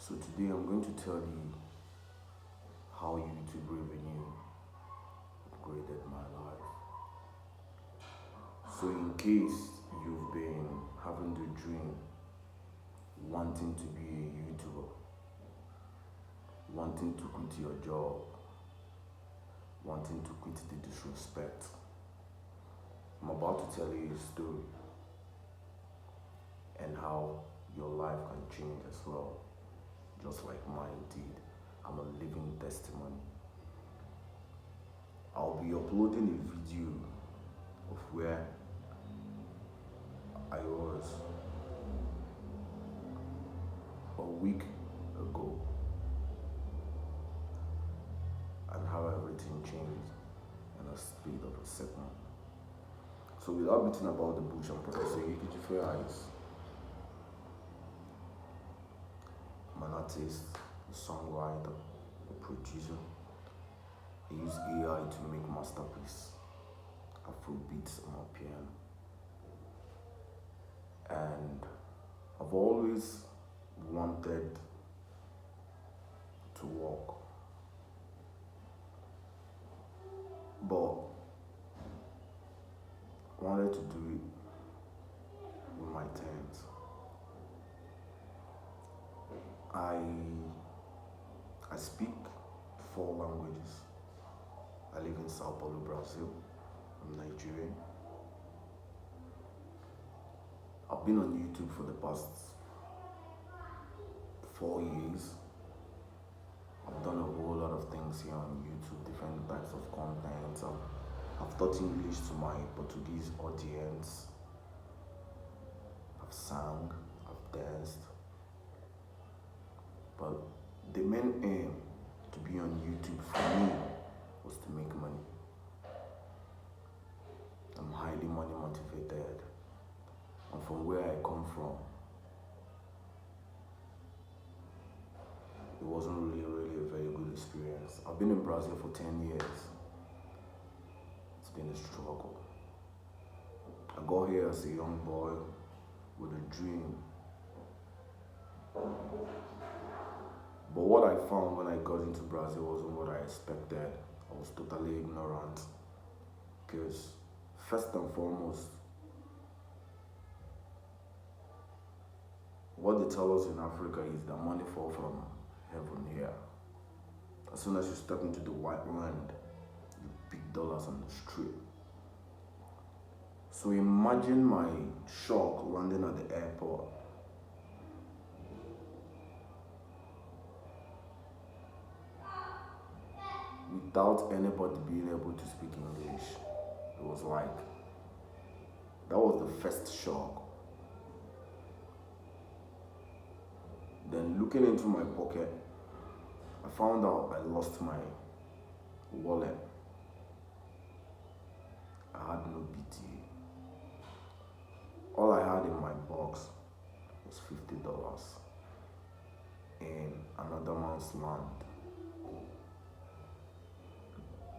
So today I'm going to tell you how YouTube revenue upgraded my life. So in case you've been having the dream, wanting to be a YouTuber, wanting to quit your job, wanting to quit the disrespect, I'm about to tell you a story and how your life can change as well, just like mine did. I'm a living testimony. I'll be uploading a video of where I was a week ago and how everything changed in a speed of a second. So without beating about the bush, I'm Professor Ferraz. I'm an artist, a songwriter, a producer. I use AI to make masterpieces, Afrobeats on my piano. And I've always wanted to walk, but wanted to do it with my hands. I speak 4 languages. I live in Sao Paulo, Brazil. I'm Nigerian. I've been on YouTube for the past 4 years. I've done a whole lot of things here on YouTube, different types of content. I've taught English to my Portuguese audience. I've sang, I've danced. But the main aim to be on YouTube for me was to make money. I'm highly money motivated. And from where I come from, it wasn't really a very good experience. I've been in Brazil for 10 years. It's been a struggle. I got here as a young boy with a dream. But what I found when I got into Brazil wasn't what I expected. I was totally ignorant. Because first and foremost, what they tell us in Africa is that money falls from heaven here. As soon as you step into the white land, you pick dollars on the street. So imagine my shock landing at the airport. Without anybody being able to speak English. It was like, that was the first shock. Then looking into my pocket, I found out I lost my wallet. I had no BT. All I had in my box was $50 in another man's land.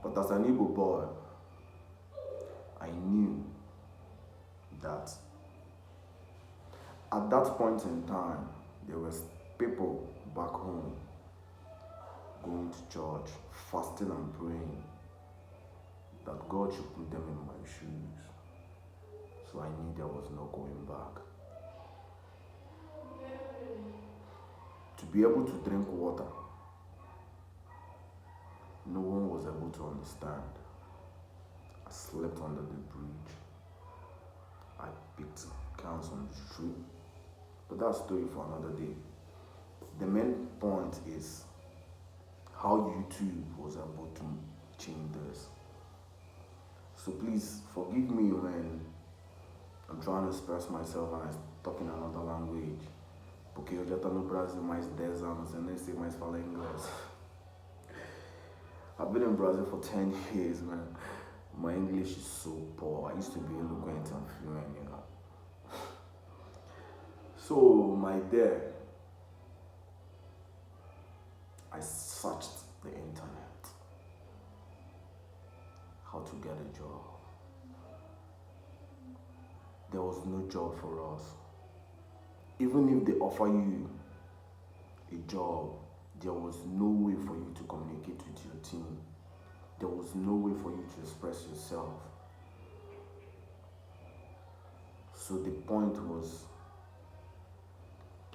But as an Igbo boy, I knew that at that point in time, there was people back home going to church, fasting and praying that God should put them in my shoes. So I knew there was no going back. To be able to drink water, no one was able to understand. I slept under the bridge. I picked cans on the street. But that's a story for another day. The main point is how YouTube was able to change this. So please forgive me when I'm trying to express myself and I talk in another language. Porque eu já tô no Brasil mais 10 anos, eu nem sei mais falar inglês. I've been in Brazil for 10 years, man. My English is so poor. I used to be eloquent and fluent, you know. So, my dear, I searched the internet. How to get a job. There was no job for us. Even if they offer you a job, there was no way for you to communicate with your team. There was no way for you to express yourself. So the point was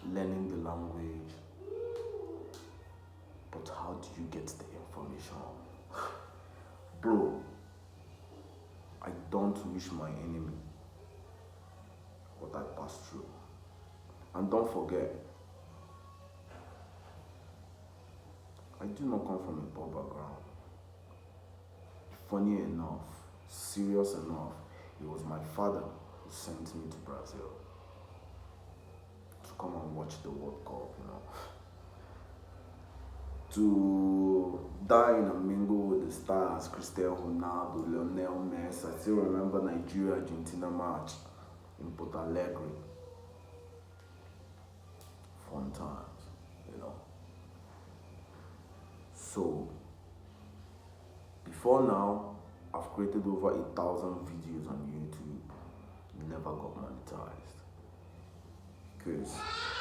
learning the language. But how do you get the information? Bro, I don't wish my enemy what I passed through. And don't forget, I do not come from a poor background. Funny enough, serious enough, it was my father who sent me to Brazil to come and watch the World Cup, To die in a mingle with the stars, Cristiano Ronaldo, Lionel Messi. I still remember Nigeria-Argentina match in Porto Alegre. Fun times, So, before now, I've created over 1,000 videos on YouTube. Never got monetized. Because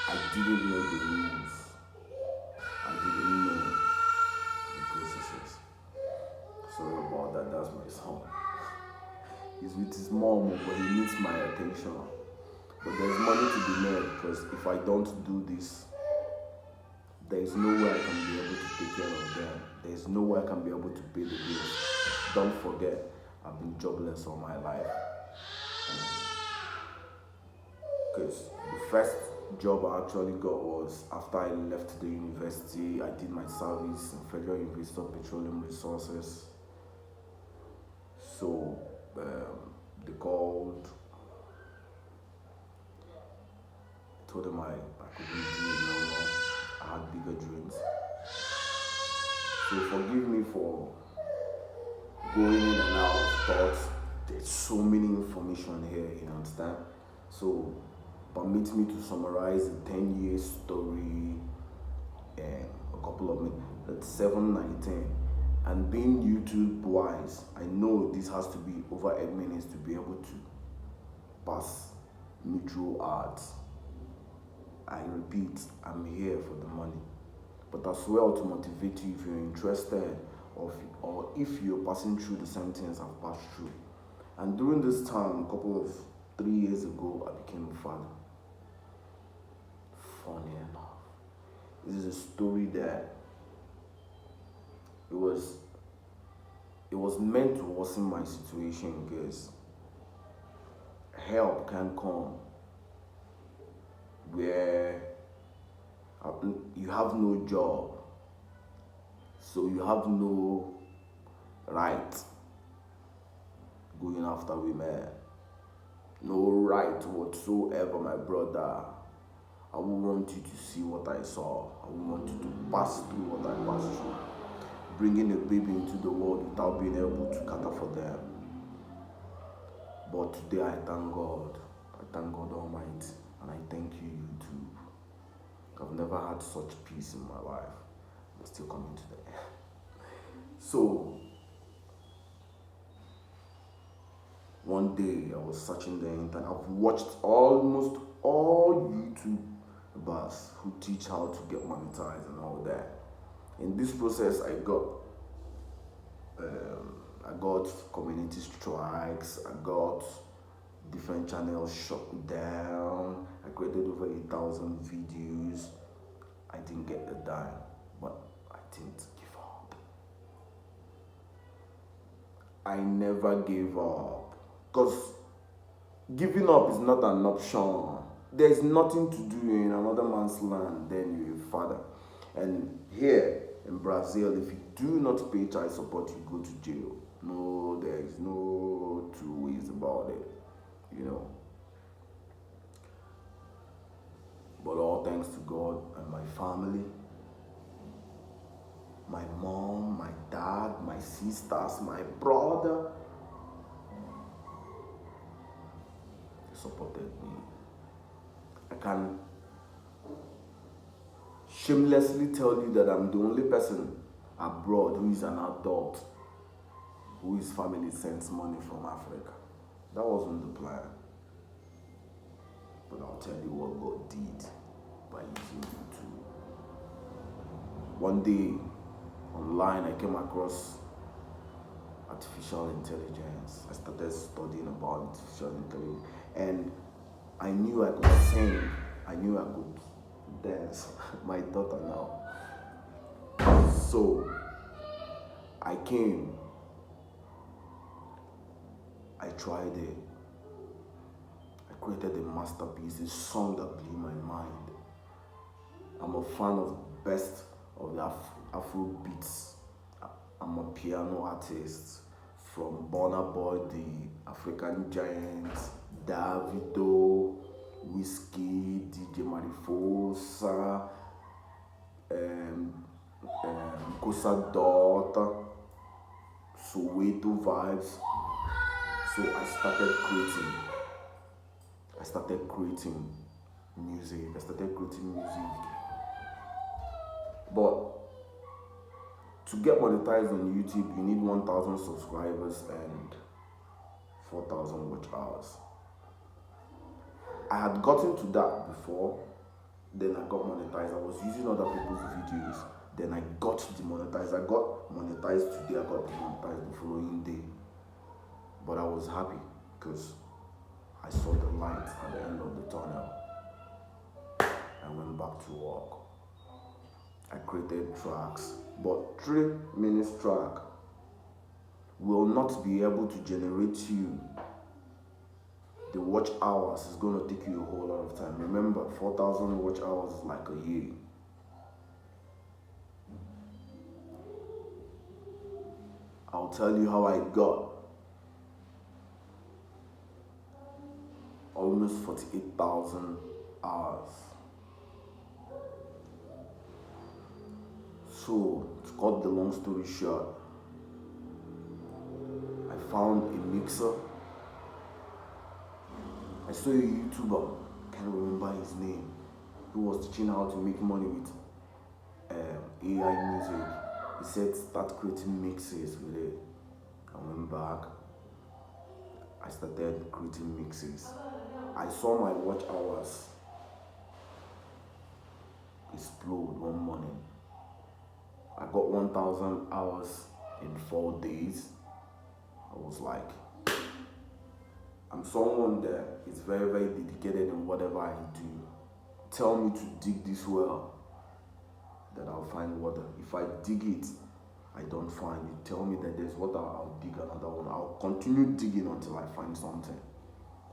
I didn't know the rules. I didn't know the processes. Sorry about that, that's my son. He's with his mom, but he needs my attention. But there's money to be made, because if I don't do this, there's no way I can be able to take care of them. There's no way I can be able to pay the bills. Don't forget, I've been jobless all my life. Because the first job I actually got was after I left the university. I did my service in Federal University of Petroleum Resources. So they called. I told them I couldn't do it no more. I had bigger dreams. So forgive me for going in and out of thoughts. There's so many information here, you understand? So permit me to summarize a 10-year story and a couple of minutes. That's 7, 9, 10. And being YouTube wise, I know this has to be over 8 minutes to be able to pass me through ads. I repeat, I'm here for the money, but as well to motivate you if you're interested, or if you're passing through the same things I've passed through. And during this time, a couple of 3 years ago, I became a father. Funny enough, this is a story that it was meant to worsen my situation, because help can come where you have no job, so you have no right going after women, no right whatsoever, my brother. I would want you to see what I saw. I would want you to pass through what I passed through, bringing a baby into the world without being able to cater for them. But today I thank God Almighty, and I thank you, YouTube. I've never had such peace in my life. I'm still coming today. So, one day I was searching the internet. I've watched almost all YouTubers who teach how to get monetized and all that. In this process, I got community strikes. I got different channels shut down. I created over 1,000 videos. I didn't get a dime, but I didn't give up. I never gave up, because giving up is not an option. There is nothing to do in another man's land, then you're a father. And here in Brazil, if you do not pay child support, you go to jail. No, there is no two ways about it. But all thanks to God and my family, my mom, my dad, my sisters, my brother, they supported me. I can shamelessly tell you that I'm the only person abroad who is an adult whose family sends money from Africa. That wasn't the plan. But I'll tell you what God did by using YouTube. One day online I came across artificial intelligence. I started studying about artificial intelligence, and I knew I could sing, I knew I could dance. My daughter now. So I came, I tried it, I created a masterpiece, a song that blew my mind. I'm a fan of best of the Afro beats. I'm a piano artist from Burna Boy, the African Giants, Davido, Whiskey, DJ Marifosa, Kosa Daughter, Soweto vibes. So I started creating music. But to get monetized on YouTube, you need 1,000 subscribers and 4,000 watch hours. I had gotten to that before, then I got monetized. I was using other people's videos, then I got demonetized. I got monetized today, I got demonetized the following day. But I was happy because I saw the light at the end of the tunnel. I went back to work. I created tracks, but 3 minutes track will not be able to generate you the watch hours. Is going to take you a whole lot of time. Remember, 4,000 watch hours is like a year. I'll tell you how I got almost 48,000 hours. So, to cut the long story short, I found a mixer. I saw a YouTuber, can't remember his name, who was teaching how to make money with AI music. He said start creating mixes with it. I went back. I started creating mixes. I saw my watch hours explode one morning. I got 1,000 hours in 4 days. I was like, I'm someone that is very, very dedicated in whatever I do. Tell me to dig this well, that I'll find water. If I dig it, I don't find it. Tell me that there's water, I'll dig another one. I'll continue digging until I find something.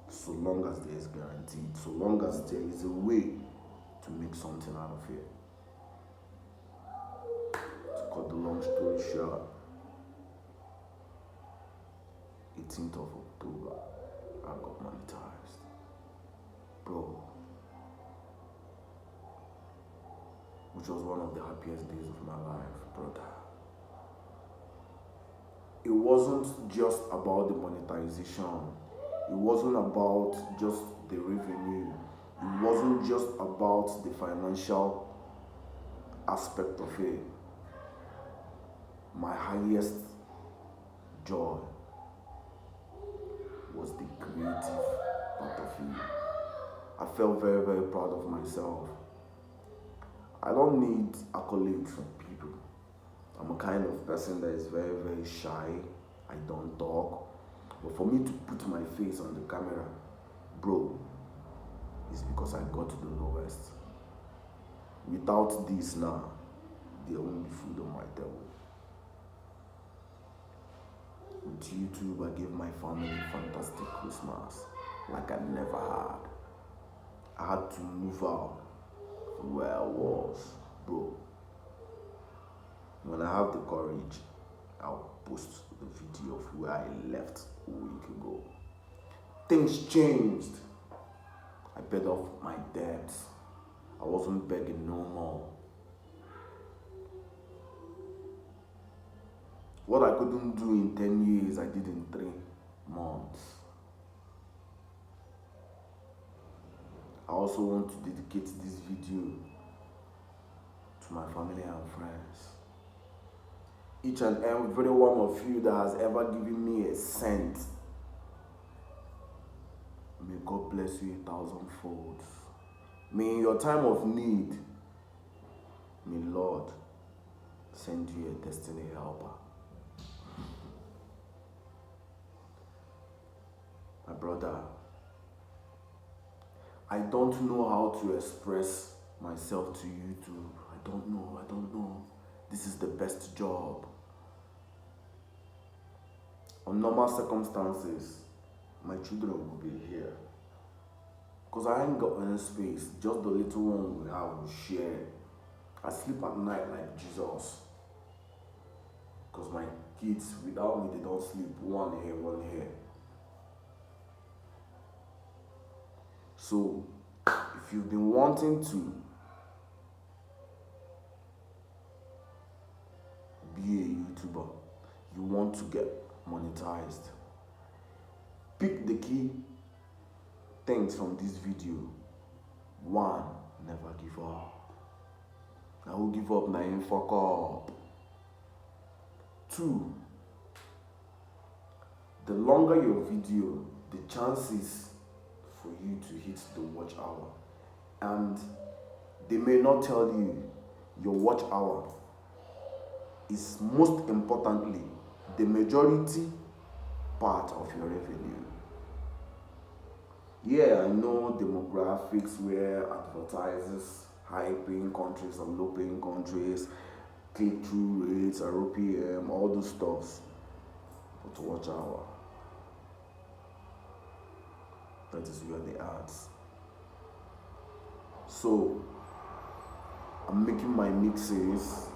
So long as there is guaranteed, so long as there is a way to make something out of it. To cut the long story short, 18th of October, I got monetized. Bro, which was one of the happiest days of my life, brother. It wasn't just about the monetization. It wasn't about just the revenue. It wasn't just about the financial aspect of it. My highest joy was the creative part of it. I felt very, very proud of myself. I don't need accolades from people. I'm a kind of person that is very, very shy. I don't talk. But for me to put my face on the camera, bro, is because I got to the lowest. Without this now, there won't be food on my table. With YouTube, I gave my family a fantastic Christmas like I never had. I had to move out from where I was, bro. When I have the courage, I'll post the video of where I left a week ago. Things changed. I paid off my debts. I wasn't begging no more. What I couldn't do in 10 years, I did in 3 months. I also want to dedicate this video to my family and friends. Each and every one of you that has ever given me a cent, may God bless you 1,000-fold. May in your time of need, may Lord send you a destiny helper. My brother, I don't know how to express myself to YouTube. I don't know. This is the best job. On normal circumstances, my children will be here. Because I ain't got any space. Just the little one we have will share. I sleep at night like Jesus. Because my kids, without me, they don't sleep. One here, one here. So, if you've been wanting to be a YouTuber, you want to get monetized, pick the key things from this video. 1, never give up. I will give up, now you fuck up. 2, the longer your video, the chances for you to hit the watch hour. And they may not tell you your watch hour is most importantly the majority part of your revenue. Yeah, I know demographics where advertisers, high paying countries and low paying countries, click-through rates, RPM, all those stuff. But watch hour, that is where the ads. So I'm making my mixes